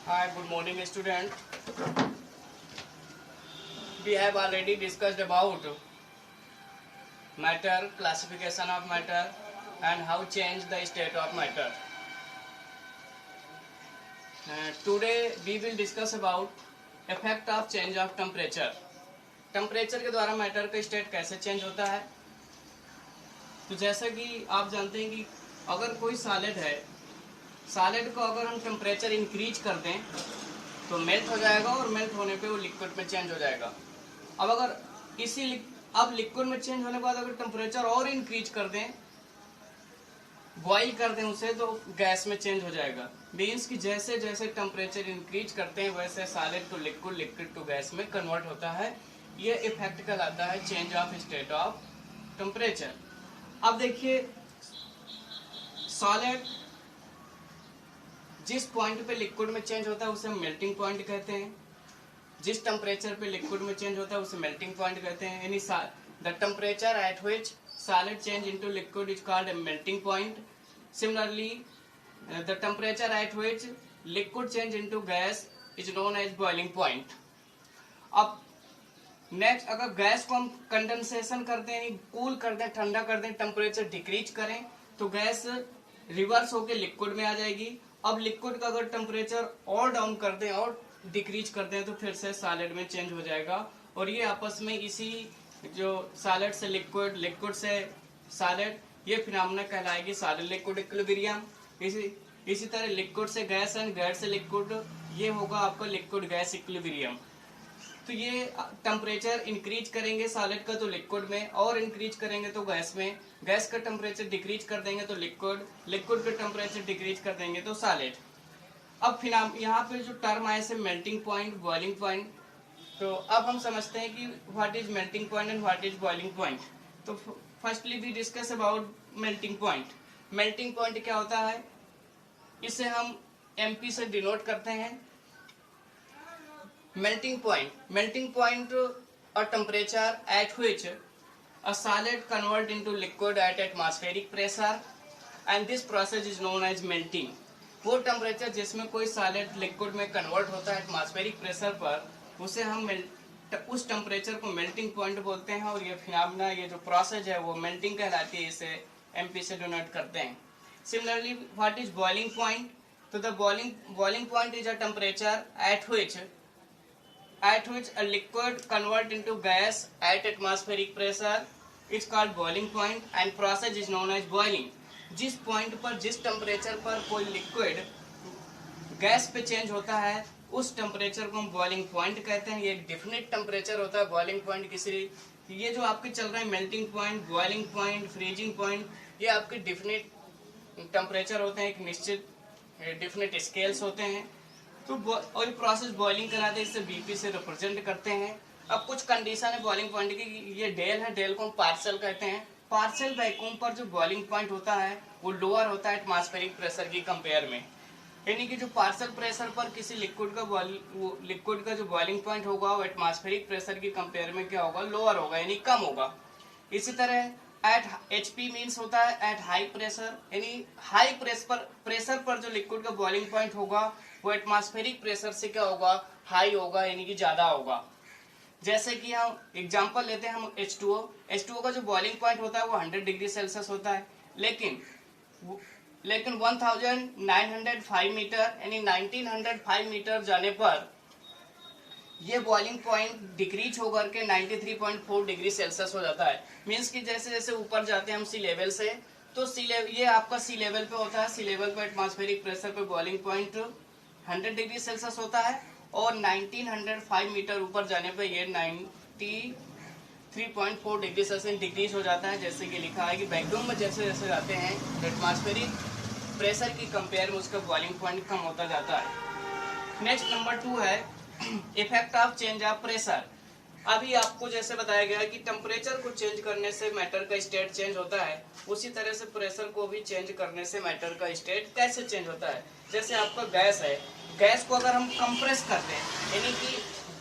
Hi, good morning, student. We have already discussed about matter, classification of matter, and how change the state of matter. Today we will discuss about effect of change of temperature. Temperature के द्वारा matter का state कैसे change होता है। तो जैसा कि आप जानते हैं कि अगर कोई सॉलिड है, सॉलिड को अगर हम टेम्परेचर इंक्रीज कर दें तो मेल्ट हो जाएगा और मेल्ट होने पे वो लिक्विड में चेंज हो जाएगा। अब अगर अब लिक्विड में चेंज होने के बाद अगर टेम्परेचर और इंक्रीज कर दें, बॉइल कर दें उसे, तो गैस में चेंज हो जाएगा। मीन्स कि जैसे जैसे टेम्परेचर इंक्रीज करते हैं वैसे solid to liquid, liquid to gas में कन्वर्ट होता है। ये इफेक्ट कहलाता है change of state of temperature. अब देखिए, सॉलिड जिस पॉइंट पे लिक्विड में चेंज होता है उसे हम मेल्टिंग पॉइंट कहते हैं। जिस टेम्परेचर पे लिक्विड में चेंज होता है उसे मेल्टिंग पॉइंट कहते हैं। यानी the temperature at which solid change into liquid is called a melting point. Similarly, the temperature at which liquid change into gas is known as boiling point. अब next, अगर gas को हम condensation करते हैं, cool कर दें, ठंडा कर दें, टेम्परेचर डिक्रीज करें तो गैस रिवर्स होकर लिक्विड में आ जाएगी। अब लिक्विड का अगर टेम्परेचर और डाउन कर दें और डिक्रीज कर दें तो फिर से सॉलिड में चेंज हो जाएगा। और ये आपस में इसी जो सॉलिड से लिक्विड, लिक्विड से सॉलिड, ये फिनोमेना कहलाएगी सॉलिड लिक्विड इक्विलिब्रियम। इसी तरह लिक्विड से गैस एंड गैस से लिक्विड, ये होगा आपका लिक्विड गैस इक्विलिब्रियम। तो ये टेम्परेचर इंक्रीज करेंगे सॉलिड का तो लिक्विड में, और इंक्रीज करेंगे तो गैस में, गैस का टेम्परेचर डिक्रीज कर देंगे तो लिक्विड, लिक्विड का टेम्परेचर डिक्रीज कर देंगे तो सॉलिड। अब यहाँ पे जो टर्म आए से मेल्टिंग पॉइंट, बॉइलिंग पॉइंट, तो अब हम समझते हैं कि what is melting point and what is boiling point. तो firstly we discuss about melting point. Melting point क्या होता है, इसे हम एमपी से डिनोट करते हैं। Melting point a temperature at which a solid convert into liquid at atmospheric pressure and this process is known as melting. वो temperature जिसमें कोई सॉलिड लिक्विड में कन्वर्ट होता है एटमॉस्फेरिक प्रेशर पर, उसे हम उस टेम्परेचर को मेल्टिंग पॉइंट बोलते हैं। और ये फिनोमेना, ये जो प्रोसेस है वो मेल्टिंग कहलाती है, इसे एमपी से डिनोट करते हैं। Similarly what is boiling point, तो the boiling point is a temperature at which a liquid convert into gas at atmospheric pressure, it's called boiling point and process is known as boiling। जिस point पर, जिस temperature पर कोई liquid gas पे change होता है उस temperature को हम बॉइलिंग पॉइंट कहते हैं। ये एक डिफिनिट टेम्परेचर होता है बॉइलिंग पॉइंट। किसी ये जो आपके चल रहे हैं melting point, boiling point, freezing point, ये आपके डिफिनिट टेम्परेचर होते हैं, एक निश्चित डिफिनिट स्केल्स होते हैं। तो और प्रोसेस बॉइलिंग कराते हैं, इसे बीपी से रिप्रेजेंट करते हैं। अब कुछ कंडीशन है बॉइलिंग पॉइंट की, ये डेल है, डेल को हम पार्शियल कहते हैं। पार्शियल वैक्यूम पर जो बॉइलिंग पॉइंट होता है वो लोअर होता है एटमॉस्फेरिक प्रेशर की कंपेयर में। यानी कि जो पार्शियल प्रेशर पर किसी लिक्विड का जो बॉइलिंग पॉइंट होगा वो एटमॉस्फेरिक प्रेशर की कंपेयर में क्या होगा, लोअर होगा, यानी कम होगा। इसी तरह एट एचपी मीन्स होता है एट हाई प्रेशर, यानी हाई प्रेशर पर जो लिक्विड का बॉइलिंग पॉइंट होगा वो एटमॉस्फेरिक प्रेशर से क्या होगा, हाई होगा, यानी कि ज्यादा होगा। जैसे कि हम एग्जांपल लेते हैं, हम H2O का जो बॉइलिंग पॉइंट होता है वो 100 डिग्री सेल्सियस होता है, लेकिन 1905 मीटर यानी 1905 मीटर जाने पर ये बॉइलिंग पॉइंट डिक्रीज होकर के 93.4 डिग्री सेल्सियस हो जाता है। मीन्स कि जैसे जैसे ऊपर जाते हैं हम सी लेवल से, तो ये आपका सी लेवल पे होता है। सी लेवल पे एटमॉस्फेरिक प्रेशर पे बॉइलिंग पॉइंट 100 डिग्री सेल्सियस होता है, और 1905 मीटर ऊपर जाने पर ये 93.4 डिग्री सेल्सियस डिक्रीज हो जाता है। जैसे कि लिखा है कि वैक्यूम में जैसे जैसे जाते हैं एटमॉस्फेरिक प्रेशर की कंपेयर में उसका बॉइलिंग पॉइंट कम होता जाता है। नेक्स्ट नंबर 2 है effect of change of pressure. अभी आपको जैसे बताया गया कि टेम्परेचर को चेंज करने से मैटर का स्टेट चेंज होता है, उसी तरह से प्रेशर को भी चेंज करने से मैटर का स्टेट कैसे चेंज होता है। जैसे आपका गैस है, गैस को अगर हम कंप्रेस करते हैं, यानी कि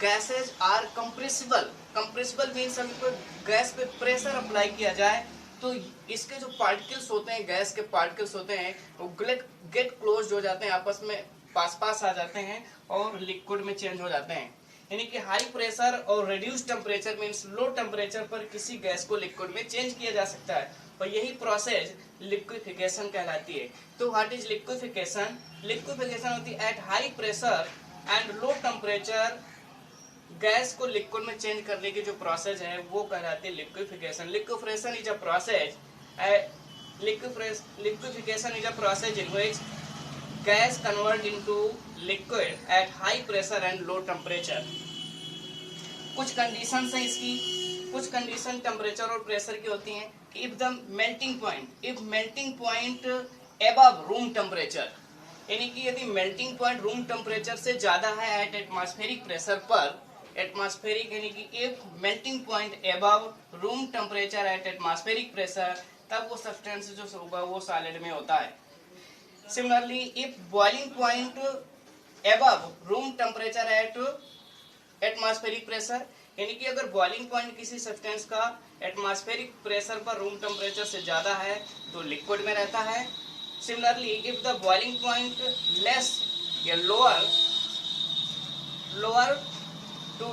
gases are compressible. Compressible means हमको गैस पे प्रेशर अप्लाई किया जाए तो इसके जो पार्टिकल्स होते हैं, गैस के पार्टिकल्स होते हैं, वो गेट क्लोज हो जाते हैं, आपस में पास पास आ जाते हैं और लिक्विड में चेंज हो जाते हैं। यानी कि हाई प्रेशर और reduce temperature means low temperature पर किसी गैस को लिक्विड में चेंज किया जा सकता है और यही प्रोसेस लिक्विफिकेशन कहलाती है। तो व्हाट इज लिक्विफिकेशन? लिक्विफिकेशन होती है at high pressure and low temperature gas को लिक्विड में चेंज करने की जो प्रोसेस है वो कहलाती है liquefaction. Liquefaction is a process liquefaction is a process in which gas convert into liquid at high pressure and low temperature। कुछ कंडीशंस हैं इसकी, कुछ कंडीशन टेम्परेचर और प्रेशर की होती हैं कि if melting point above room temperature, यानी कि यदि मेल्टिंग पॉइंट रूम टेम्परेचर से ज्यादा है एट एटमॉस्फेरिक प्रेशर पर, एटमॉस्फेरिक यानी कि if melting point above room temperature at atmospheric pressure, तब वो सब्सटेंस जो होगा वो सॉलिड में होता है। Similarly if boiling point above room temperature at atmospheric pressure, यानी कि अगर बॉइलिंग पॉइंट किसी सब्सटेंस का एटमॉस्फेरिक प्रेशर पर रूम टेम्परेचर से ज्यादा है तो लिक्विड में रहता है। Similarly if the boiling point less या lower to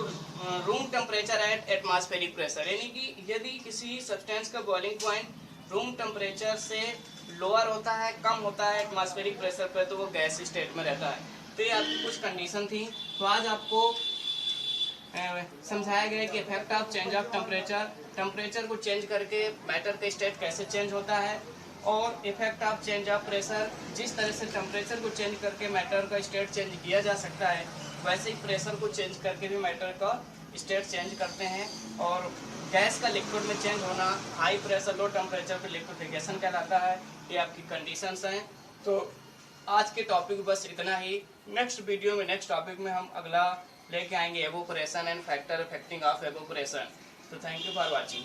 room temperature at atmospheric pressure, यानी कि यदि किसी सब्सटेंस का बॉइलिंग पॉइंट रूम टेम्परेचर से लोअर होता है, कम होता है एटमॉस्फेरिक प्रेशर पर, तो वो गैस स्टेट में रहता है। तो ये आपकी कुछ कंडीशन थी। तो आज आपको समझाया गया कि effect of change of temperature को चेंज करके मैटर का स्टेट कैसे चेंज होता है, और effect of change of pressure, जिस तरह से टेम्परेचर को चेंज करके मैटर का स्टेट चेंज किया जा सकता है वैसे ही प्रेशर को चेंज करके भी मैटर का स्टेट चेंज करते हैं। और गैस का लिक्विड में चेंज होना हाई प्रेशर लो टेम्परेचर पे लिक्विफिकेशन कहलाता है। ये आपकी कंडीशंस हैं। तो आज के टॉपिक बस इतना ही। नेक्स्ट वीडियो में नेक्स्ट टॉपिक में हम अगला लेके आएंगे evaporation and factor affecting of evaporation. तो थैंक यू फॉर वॉचिंग।